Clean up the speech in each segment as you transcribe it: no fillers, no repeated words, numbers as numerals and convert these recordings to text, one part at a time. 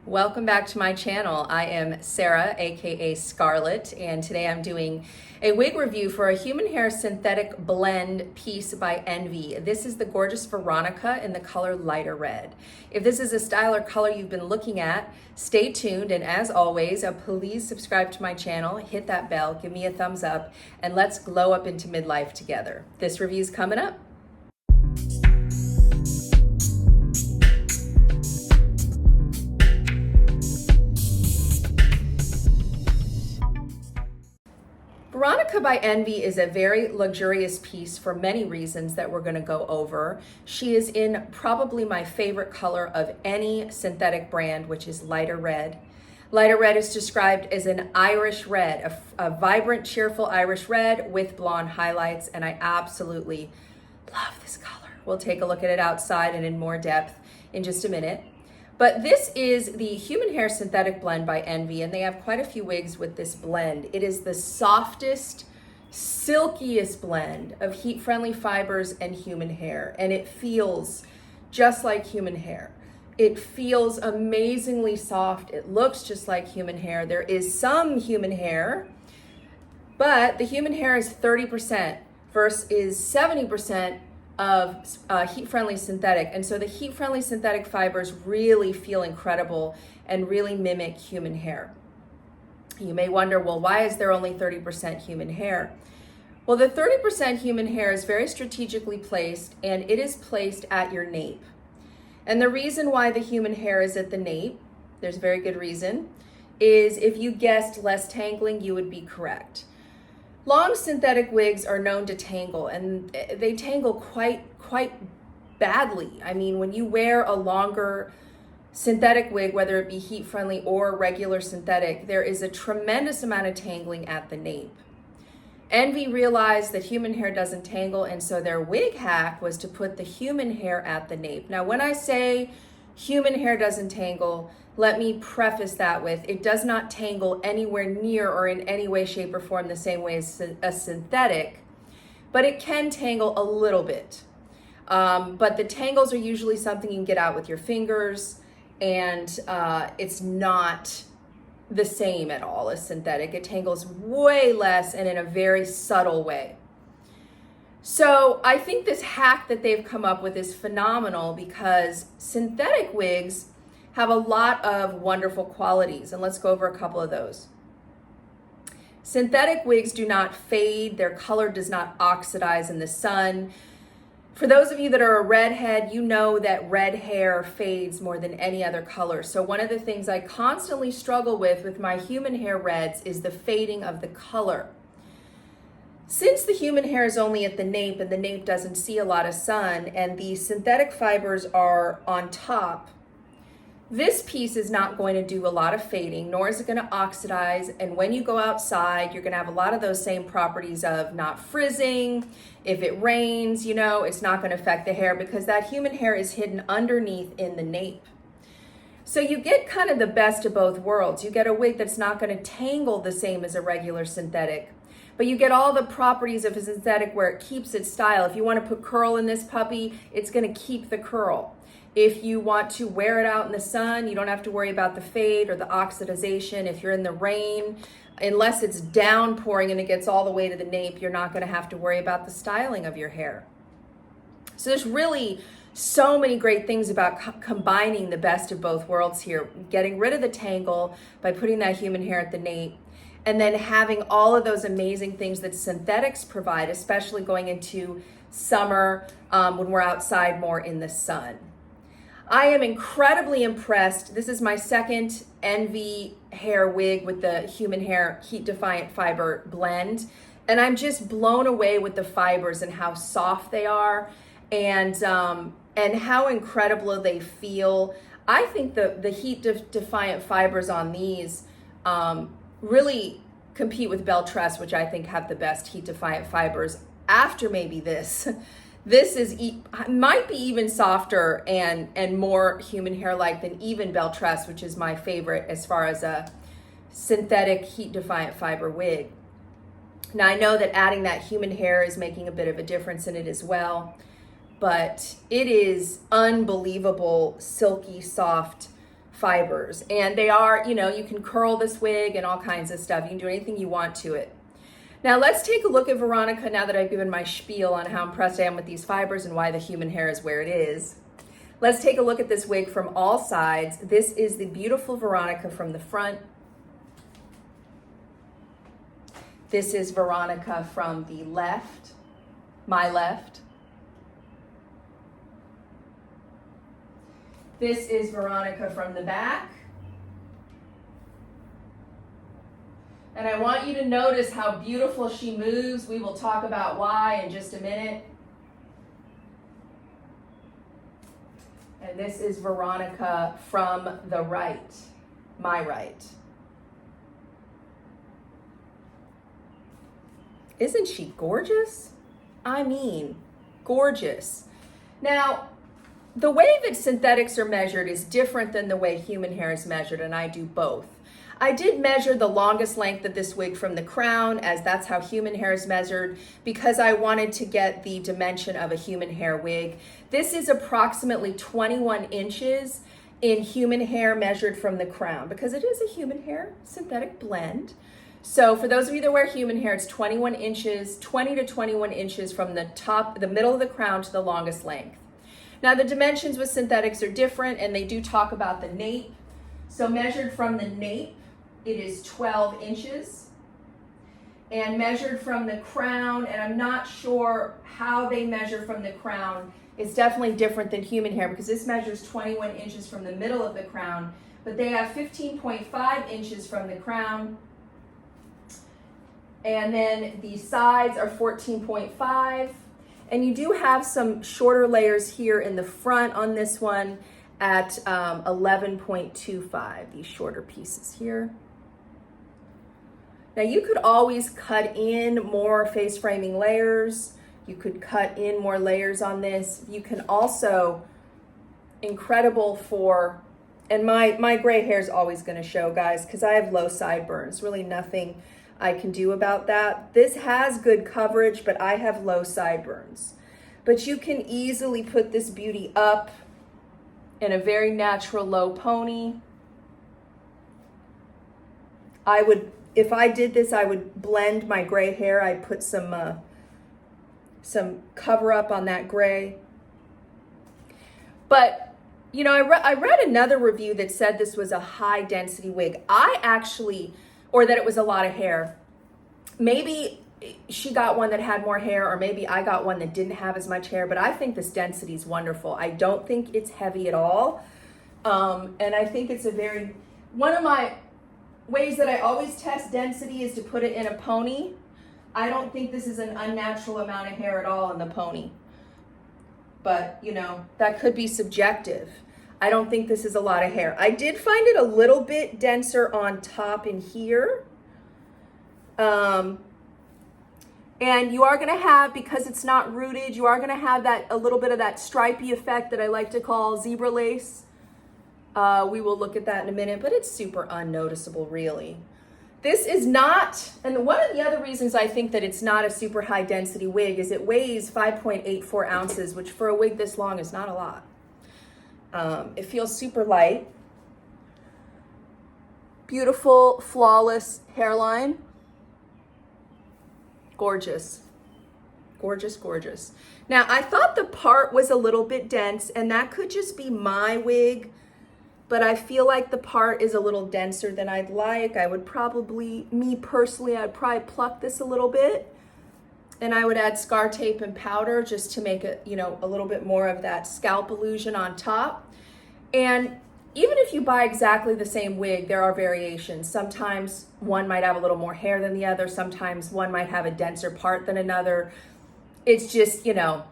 Welcome back to my channel. I am Sarah, aka Scarlett, and today I'm doing a wig review for a human hair synthetic blend piece by Envy. This is the gorgeous Veronica in the color lighter red. If this is a style or color you've been looking at, stay tuned, and as always, please subscribe to my channel, hit that bell, give me a thumbs up, and let's glow up into midlife together. This review's coming up. Veronica by Envy is a very luxurious piece for many reasons that we're going to go over. She is in probably my favorite color of any synthetic brand, which is lighter red. Lighter red is described as an Irish red, a vibrant, cheerful Irish red with blonde highlights, and I absolutely love this color. We'll take a look at it outside and in more depth in just a minute. But this is the Human Hair Synthetic Blend by Envy, and they have quite a few wigs with this blend. It is the softest, silkiest blend of heat-friendly fibers and human hair, and it feels just like human hair. It feels amazingly soft. It looks just like human hair. There is some human hair, but the human hair is 30% versus 70% of heat-friendly synthetic, and so the heat-friendly synthetic fibers really feel incredible and really mimic human hair. You may wonder, well, why is there only 30% human hair? Well, the 30% human hair is very strategically placed, and it is placed at your nape. And the reason why the human hair is at the nape, there's a very good reason, is if you guessed less tangling, you would be correct. Long synthetic wigs are known to tangle, and they tangle quite badly. I mean, when you wear a longer synthetic wig, whether it be heat-friendly or regular synthetic, there is a tremendous amount of tangling at the nape. Envy realized that human hair doesn't tangle, and so their wig hack was to put the human hair at the nape. Now, when I say human hair doesn't tangle, let me preface that with, it does not tangle anywhere near or in any way, shape, or form the same way as a synthetic, but it can tangle a little bit. But the tangles are usually something you can get out with your fingers, and it's not the same at all as synthetic. It tangles way less and in a very subtle way. So I think this hack that they've come up with is phenomenal because synthetic wigs have a lot of wonderful qualities, and let's go over a couple of those. Synthetic wigs do not fade, their color does not oxidize in the sun. For those of you that are a redhead, you know that red hair fades more than any other color. So one of the things I constantly struggle with my human hair reds is the fading of the color. Since the human hair is only at the nape and the nape doesn't see a lot of sun and the synthetic fibers are on top, this piece is not going to do a lot of fading, nor is it going to oxidize. And when you go outside, you're going to have a lot of those same properties of not frizzing. If it rains, you know, it's not going to affect the hair because that human hair is hidden underneath in the nape. So you get kind of the best of both worlds. You get a wig that's not going to tangle the same as a regular synthetic, but you get all the properties of a synthetic where it keeps its style. If you want to put curl in this puppy, it's going to keep the curl. If you want to wear it out in the sun, you don't have to worry about the fade or the oxidization. If you're in the rain, unless it's downpouring and it gets all the way to the nape, you're not going to have to worry about the styling of your hair. So there's really so many great things about combining the best of both worlds here, getting rid of the tangle by putting that human hair at the nape, and then having all of those amazing things that synthetics provide, especially going into summer when we're outside more in the sun. I am incredibly impressed. This is my second Envy hair wig with the human hair heat defiant fiber blend, and I'm just blown away with the fibers and how soft they are and how incredible they feel. I think the heat defiant fibers on these really compete with Belle Tress, which I think have the best heat defiant fibers after maybe this. This is might be even softer and more human hair-like than even Belle Tress, which is my favorite as far as a synthetic heat-defiant fiber wig. Now, I know that adding that human hair is making a bit of a difference in it as well, but it is unbelievable, silky, soft fibers. And they are, you know, you can curl this wig and all kinds of stuff. You can do anything you want to it. Now let's take a look at Veronica now that I've given my spiel on how impressed I am with these fibers and why the human hair is where it is. Let's take a look at this wig from all sides. This is the beautiful Veronica from the front. This is Veronica from the left, my left. This is Veronica from the back. And I want you to notice how beautiful she moves. We will talk about why in just a minute. And this is Veronica from the right, my right. Isn't she gorgeous? I mean, gorgeous. Now, the way that synthetics are measured is different than the way human hair is measured, and I do both. I did measure the longest length of this wig from the crown, as that's how human hair is measured, because I wanted to get the dimension of a human hair wig. This is approximately 21 inches in human hair measured from the crown, because it is a human hair synthetic blend. So for those of you that wear human hair, it's 21 inches, 20 to 21 inches from the top, the middle of the crown to the longest length. Now the dimensions with synthetics are different, and they do talk about the nape. So measured from the nape, it is 12 inches. And measured from the crown, and I'm not sure how they measure from the crown, it's definitely different than human hair because this measures 21 inches from the middle of the crown, but they have 15.5 inches from the crown. And then the sides are 14.5. And you do have some shorter layers here in the front on this one at 11.25, these shorter pieces here. Now you could always cut in more face framing layers. You could cut in more layers on this. You can also, incredible for, and my gray hair is always gonna show, guys, because I have low sideburns, really nothing I can do about that. This has good coverage, but I have low sideburns. But you can easily put this beauty up in a very natural low pony. I would, if I did this, I would blend my gray hair. I'd put some cover up on that gray. But, you know, I read another review that said this was a high density wig. I actually, or that it was a lot of hair. Maybe she got one that had more hair, or maybe I got one that didn't have as much hair, but I think this density is wonderful. I don't think it's heavy at all. And I think it's one of my ways that I always test density is to put it in a pony. I don't think this is an unnatural amount of hair at all in the pony. But, you know, that could be subjective. I don't think this is a lot of hair. I did find it a little bit denser on top in here. And you are gonna have, because it's not rooted, you are gonna have a little bit of that stripy effect that I like to call zebra lace. We will look at that in a minute, but it's super unnoticeable, really. This is not, and one of the other reasons I think that it's not a super high density wig is it weighs 5.84 ounces, which for a wig this long is not a lot. It feels super light. Beautiful, flawless hairline. Gorgeous, gorgeous, gorgeous. Now, I thought the part was a little bit dense, and that could just be my wig, but I feel like the part is a little denser than I'd like. I would probably, me personally, I'd probably pluck this a little bit, and I would add scar tape and powder just to make it, you know, a little bit more of that scalp illusion on top. And even if you buy exactly the same wig, there are variations. Sometimes one might have a little more hair than the other. Sometimes one might have a denser part than another. It's just, you know,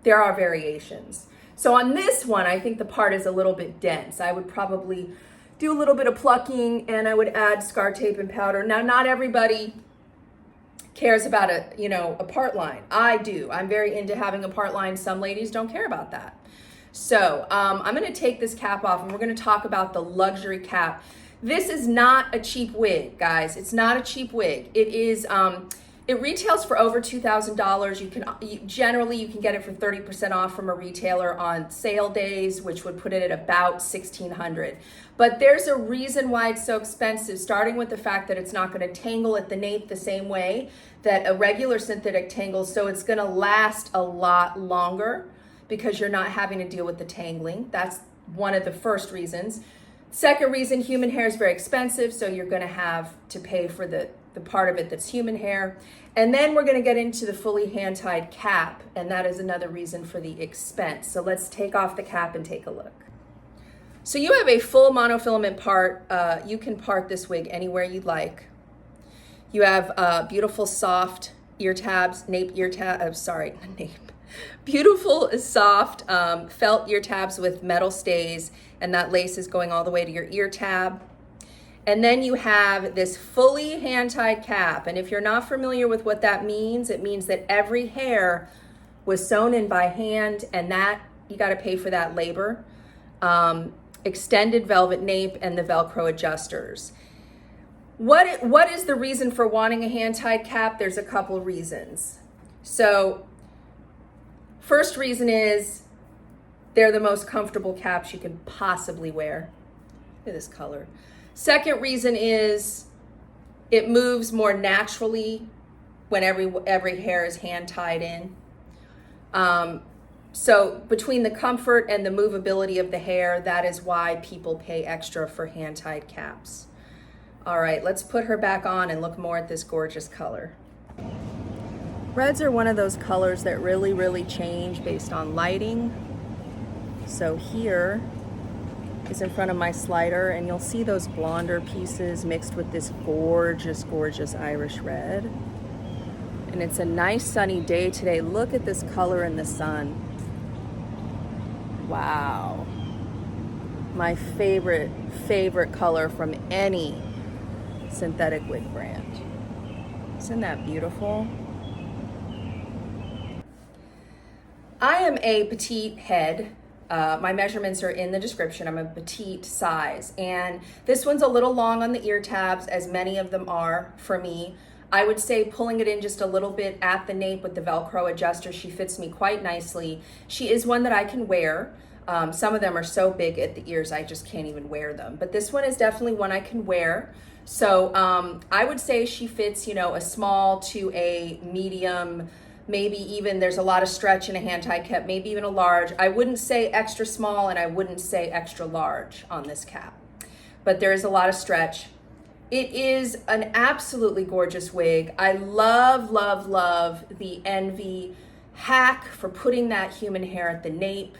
there are variations. So on this one, I think the part is a little bit dense. I would probably do a little bit of plucking, and I would add scar tape and powder. Now, not everybody cares about a part line. I do. I'm very into having a part line. Some ladies don't care about that. So I'm gonna take this cap off, and we're gonna talk about the luxury cap. This is not a cheap wig, guys. It's not a cheap wig. It is It retails for over $2,000. Generally you can get it for 30% off from a retailer on sale days, which would put it at about $1,600. But there's a reason why it's so expensive, starting with the fact that it's not going to tangle at the nape the same way that a regular synthetic tangles, so it's going to last a lot longer because you're not having to deal with the tangling. That's one of the first reasons. Second reason, human hair is very expensive, so you're going to have to pay for the part of it that's human hair. And then we're going to get into the fully hand-tied cap, and that is another reason for the expense. So let's take off the cap and take a look. So you have a full monofilament part. You can part this wig anywhere you'd like. You have beautiful soft ear tabs, beautiful soft felt ear tabs with metal stays, and that lace is going all the way to your ear tab. And then you have this fully hand-tied cap. And if you're not familiar with what that means, it means that every hair was sewn in by hand, and that you got to pay for that labor. Extended velvet nape and the Velcro adjusters. What is the reason for wanting a hand-tied cap? There's a couple reasons. So first reason is they're the most comfortable caps you can possibly wear. Look at this color. Second reason is it moves more naturally when every hair is hand tied in. So between the comfort and the movability of the hair, that is why people pay extra for hand tied caps. All right, let's put her back on and look more at this gorgeous color. Reds are one of those colors that really change based on lighting. So here is in front of my slider, and you'll see those blonder pieces mixed with this gorgeous Irish red. And it's a nice sunny day today. Look at this color in the sun. Wow. My favorite color from any synthetic wig brand. Isn't that beautiful? I am a petite head. My measurements are in the description. I'm a petite size, and this one's a little long on the ear tabs, as many of them are for me. I would say pulling it in just a little bit at the nape with the Velcro adjuster, she fits me quite nicely. She is one that I can wear. Some of them are so big at the ears, I just can't even wear them. But this one is definitely one I can wear. So I would say she fits, a small to a medium, maybe even there's a lot of stretch in a hand-tied cap, maybe even a large. I wouldn't say extra small, and I wouldn't say extra large on this cap, but there is a lot of stretch. It is an absolutely gorgeous wig. I love the Envy hack for putting that human hair at the nape.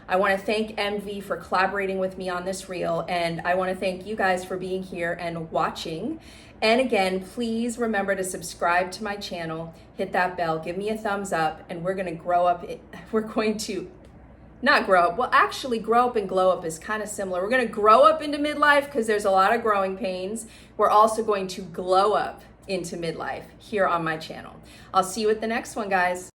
I want to thank Envy for collaborating with me on this reel, and I want to thank you guys for being here and watching. And again, please remember to subscribe to my channel, hit that bell, give me a thumbs up, and we're going to grow up. We're going to not grow up. Well, actually, grow up and glow up is kind of similar. We're going to grow up into midlife because there's a lot of growing pains. We're also going to glow up into midlife here on my channel. I'll see you at the next one, guys.